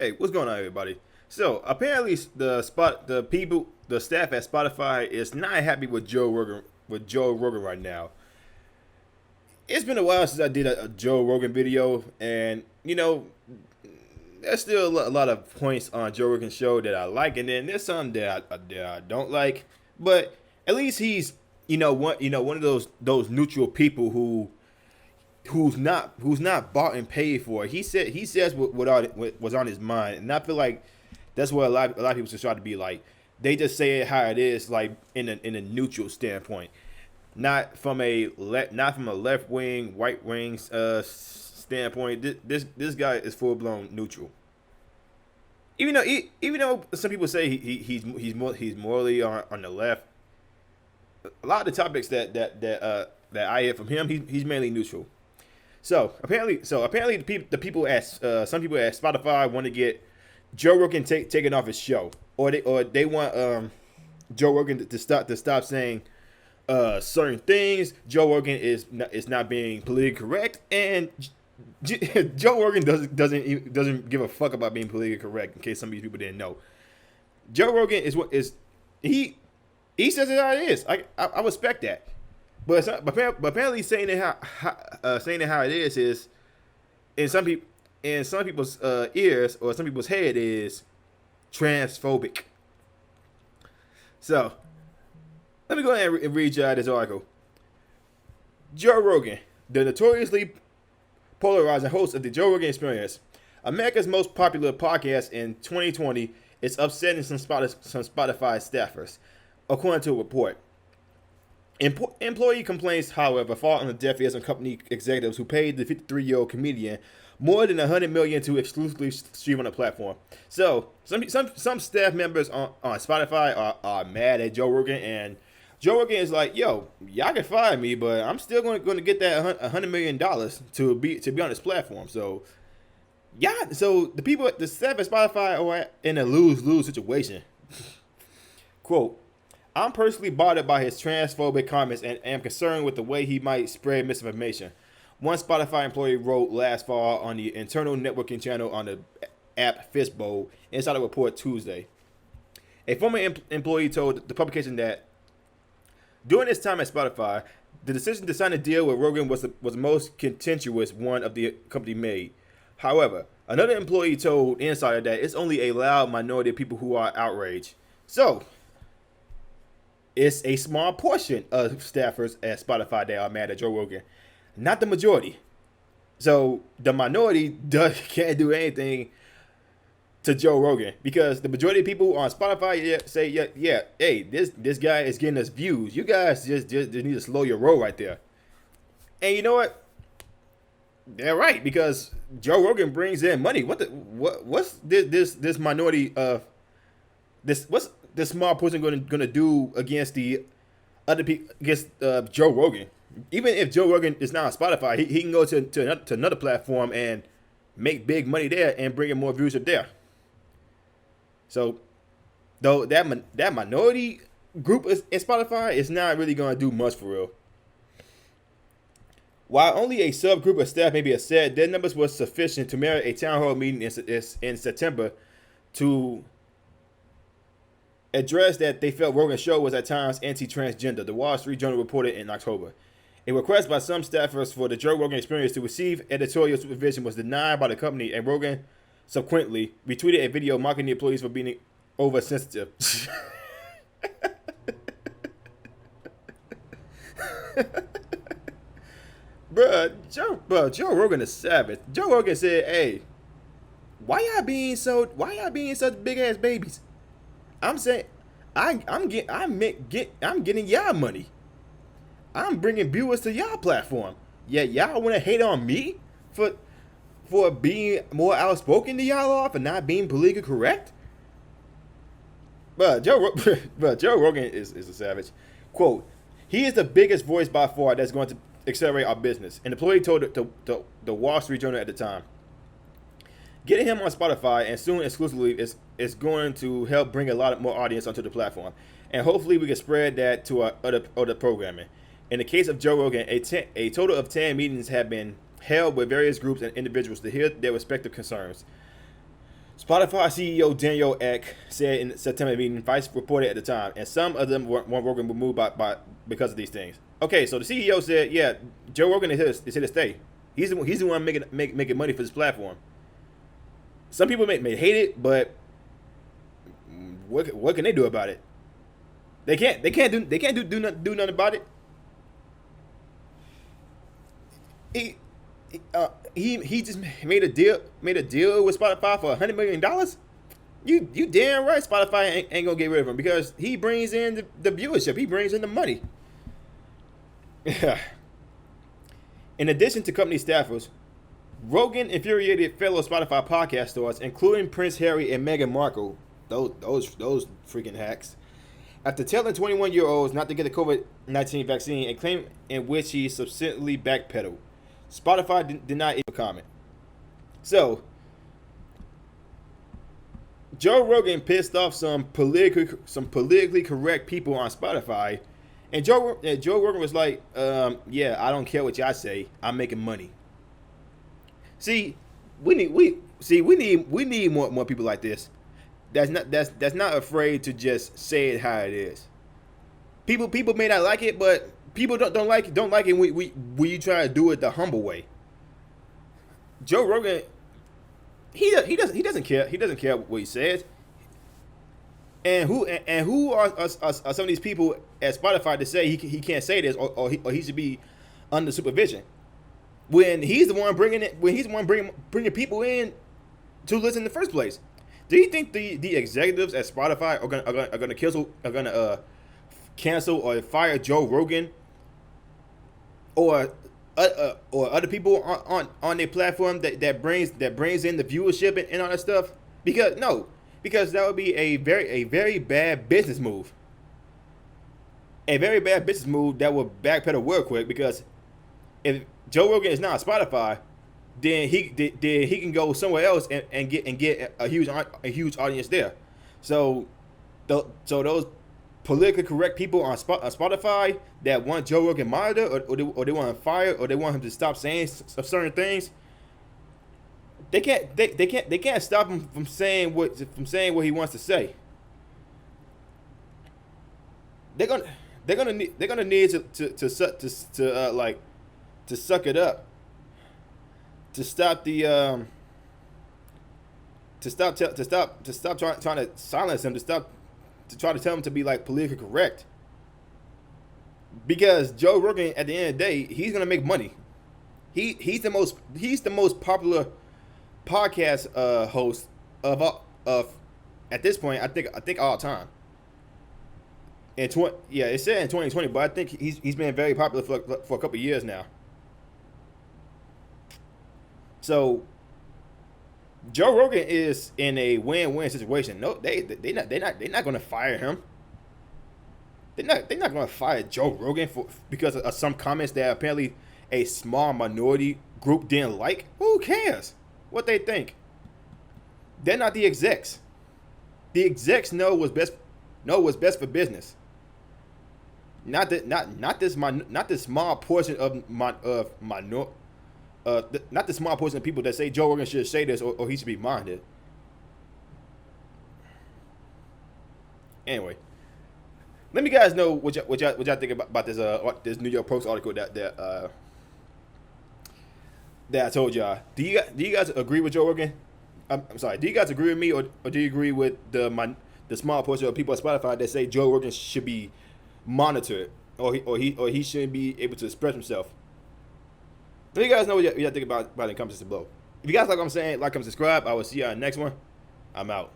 Hey, what's going on, everybody? So apparently, the staff at Spotify is not happy with Joe Rogan. With Joe Rogan right now, it's been a while since I did a Joe Rogan video, and there's still a lot of points on Joe Rogan's show that I like, and then there's some that I don't like. But at least he's one of those neutral people who's not bought and paid for. He says what was on his mind, and I feel like that's what a lot of people should try to be like. They just say it how it is, like in a neutral standpoint, not from a left wing, right wing standpoint. This guy is full blown neutral. Even though some people say he's morally on the left, a lot of the topics that I hear from him, he's mainly neutral. So apparently the people at some people at Spotify want to get Joe Rogan taken off his show, or they want Joe Rogan to stop saying certain things. Joe Rogan is not being politically correct, and Joe Rogan doesn't give a fuck about being politically correct. In case some of these people didn't know, Joe Rogan is he says it how it is. I respect that. But apparently saying it how it is in some people's ears or some people's head is transphobic. So let me go ahead and read you this article. Joe Rogan, the notoriously polarizing host of the Joe Rogan Experience, America's most popular podcast in 2020, is upsetting some Spotify staffers, according to a report. Employee complaints, however, fall on the deaf ears of company executives who paid the 53-year-old comedian more than $100 million to exclusively stream on the platform. So some staff members on Spotify are mad at Joe Rogan, and Joe Rogan is like, "Yo, y'all can fire me, but I'm still going to get that $100 million to be on this platform." So yeah, so the staff at Spotify are in a lose-lose situation. Quote, "I'm personally bothered by his transphobic comments and am concerned with the way he might spread misinformation," one Spotify employee wrote last fall on the internal networking channel on the app Fishbowl inside a report Tuesday. A former employee told the publication that during his time at Spotify, the decision to sign a deal with Rogan was the most contentious one of the company made. However, another employee told Insider that it's only a loud minority of people who are outraged. So, it's a small portion of staffers at Spotify that are mad at Joe Rogan, not the majority. So the minority can't do anything to Joe Rogan because the majority of people on Spotify say, yeah, hey, this guy is getting us views. You guys just need to slow your roll right there. And you know what? They're right, because Joe Rogan brings in money. What's this minority of what's this small person gonna do against the other people, against Joe Rogan? Even if Joe Rogan is not on Spotify, he can go to another platform and make big money there and bring in more views up there. So, though that minority group in Spotify is not really gonna do much for real. While only a subgroup of staff may be upset, their numbers were sufficient to merit a town hall meeting in September to addressed that they felt Rogan's show was at times anti-transgender, the Wall Street Journal reported in October. A request by some staffers for the Joe Rogan Experience to receive editorial supervision was denied by the company, and Rogan subsequently retweeted a video mocking the employees for being oversensitive. Joe Rogan is savage. Joe Rogan said, "Hey, why y'all being such big ass babies? I'm saying, I'm getting y'all money. I'm bringing viewers to y'all platform. Yeah, y'all want to hate on me for being more outspoken than y'all are, for not being politically correct." But Joe Rogan is a savage. Quote, "He is the biggest voice by far that's going to accelerate our business," an employee told the Wall Street Journal at the time. "Getting him on Spotify and soon exclusively is going to help bring a lot more audience onto the platform, and hopefully we can spread that to our other programming." In the case of Joe Rogan, a total of 10 meetings have been held with various groups and individuals to hear their respective concerns. Spotify CEO Daniel Ek said in September meeting, Vice reported at the time, and some of them weren't Rogan removed by because of these things. Okay, so the CEO said, yeah, Joe Rogan is here to stay. He's the one making money for this platform. Some people may hate it, but what can they do about it? They can't do nothing about it. He just made a deal with Spotify for $100 million. You damn right Spotify ain't gonna get rid of him because he brings in the viewership. He brings in the money. In addition to company staffers, Rogan infuriated fellow Spotify podcast stars, including Prince Harry and Meghan Markle, those freaking hacks, after telling 21-year-olds not to get the COVID-19 vaccine, a claim in which he subsequently backpedaled. Spotify did not even comment. So, Joe Rogan pissed off some politically correct people on Spotify, and Joe Rogan was like, "Yeah, I don't care what y'all say. I'm making money." See, we need more people like this. That's not afraid to just say it how it is. People may not like it, but people don't like it when you try to do it the humble way. Joe Rogan, he doesn't care. He doesn't care what he says. And who are some of these people at Spotify to say he can't say this or he should be under supervision when he's the one bringing people in to listen in the first place? Do you think the executives at Spotify are gonna cancel or fire Joe Rogan or other people on their platform that brings in the viewership and all that stuff? Because that would be a very bad business move. A very bad business move that will backpedal real quick, because if Joe Rogan is not on Spotify, then he can go somewhere else and get a huge audience there. So those politically correct people on Spotify that want Joe Rogan monitored or they want him fired or they want him to stop saying certain things, they can't stop him from saying what he wants to say. They're gonna need to suck it up, to stop trying to silence him, to try to tell him to be like politically correct. Because Joe Rogan, at the end of the day, he's gonna make money. He's the most popular podcast host of at this point. I think all time. It said in 2020, but I think he's been very popular for a couple of years now. So Joe Rogan is in a win-win situation. No, they're not going to fire him. They're not going to fire Joe Rogan because of some comments that apparently a small minority group didn't like. Who cares what they think? They're not the execs. The execs know what's best for business. Not this small portion not the small portion of people that say Joe Rogan should say this or he should be minded. Anyway, let me guys know what y'all think about this New York Post article that I told y'all. Do you guys agree with Joe Rogan? I'm sorry. Do you guys agree with me or do you agree with the small portion of people at Spotify that say Joe Rogan should be monitored or he shouldn't be able to express himself? Let you guys know what y'all think about it in the comments below. If you guys like what I'm saying, like, comment, subscribe. I will see y'all in the next one. I'm out.